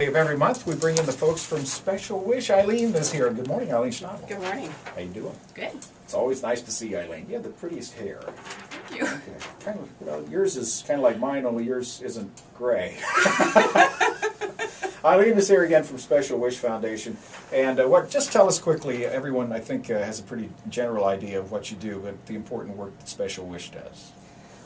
Of every month, we bring in the folks from Special Wish. Eileen is here. Good morning, Eileen Schnabel. Good morning. How you doing? Good. It's always nice to see you, Eileen. You have the prettiest hair. Thank you. Okay. Kind of, well, yours is kind of like mine, only yours isn't gray. Eileen is here again from Special Wish Foundation. And just tell us quickly, everyone I think has a pretty general idea of what you do, but the important work that Special Wish does.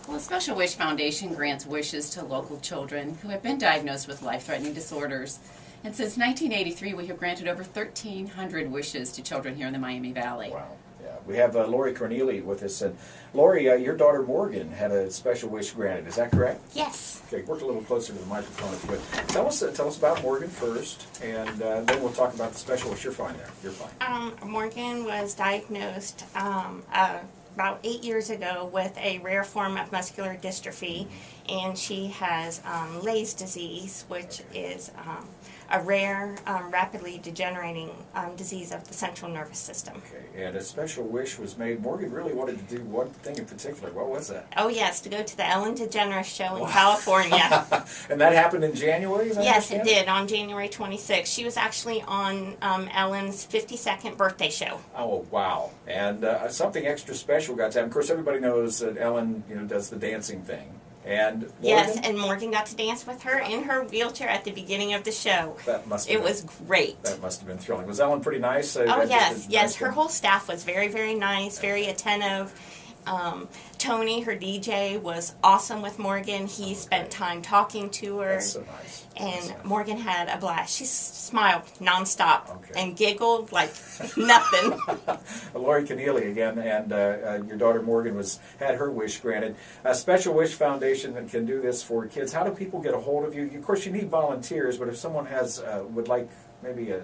Well, the Special Wish Foundation grants wishes to local children who have been diagnosed with life-threatening disorders. And since 1983, we have granted over 1,300 wishes to children here in the Miami Valley. Wow. Yeah. We have Lori Corneli with us. And Lori, your daughter Morgan had a Special Wish granted. Is that correct? Yes. Okay, work a little closer to the microphone if you would. Tell us about Morgan first, and then we'll talk about the Special Wish. You're fine there. You're fine. Morgan was diagnosed about 8 years ago with a rare form of muscular dystrophy, and she has Leig's disease, which is a rare, rapidly degenerating disease of the central nervous system. Okay, and a Special Wish was made. Morgan really wanted to do one thing in particular. What was that? Oh yes, to go to the Ellen DeGeneres show in California. And that happened in January, is Yes, it did, on January 26th. She was actually on Ellen's 52nd birthday show. Oh, wow. And something extra special got to happen. Of course, everybody knows that Ellen, does the dancing thing. And Morgan? Yes, and Morgan got to dance with her in her wheelchair at the beginning of the show. That must have It was great. That must have been thrilling. Was Ellen pretty nice? Oh, yes, yes. Nice Her whole staff was very, very nice, very attentive. Tony, her DJ, was awesome with Morgan. He spent time talking to her. That's so nice. And Morgan had a blast. She smiled nonstop and giggled like nothing. Lori Keneally again, and your daughter Morgan had her wish granted. A Special Wish Foundation that can do this for kids. How do people get a hold of you? Of course, you need volunteers, but if someone would like maybe to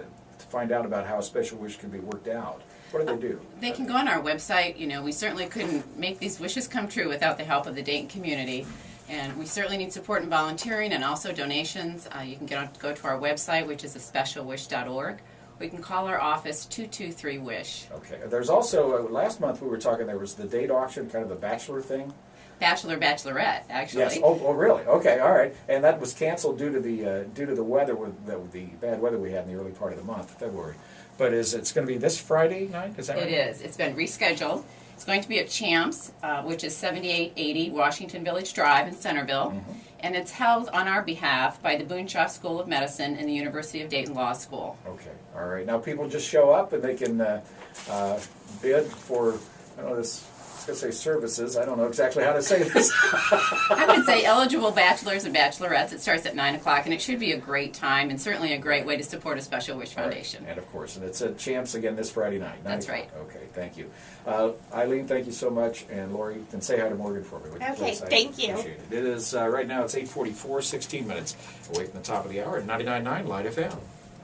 find out about how a Special Wish can be worked out, what do they do? They can go on our website. We certainly couldn't make these wishes come true without the help of the Dayton community. And we certainly need support in volunteering and also donations. You can go to our website, which is specialwish.org. We can call our office 223-WISH. Okay. There's also, last month we were talking, there was the date auction, kind of the bachelor thing. Bachelorette, actually. Yes. Oh, really? Okay. All right. And that was canceled due to the weather, the bad weather we had in the early part of the month, February. But it's going to be this Friday night? Is that right? It is. It's been rescheduled. It's going to be at Champs, which is 7880 Washington Village Drive in Centerville. Mm-hmm. And it's held on our behalf by the Boonshoff School of Medicine and the University of Dayton Law School. Okay. All right. Now people just show up and they can bid for, I don't know, I was going to say services. I don't know exactly how to say this. I would say eligible bachelors and bachelorettes. It starts at 9 o'clock, and it should be a great time and certainly a great way to support a Special Wish Foundation. Right. And of course, and it's at Champs again this Friday night. That's right. Okay, thank you. Eileen, thank you so much. And Lori, then say hi to Morgan for me. Okay, thank you. Appreciate it. It is, right now it's 8:44, 16 minutes away from the top of the hour at 99.9 Light FM.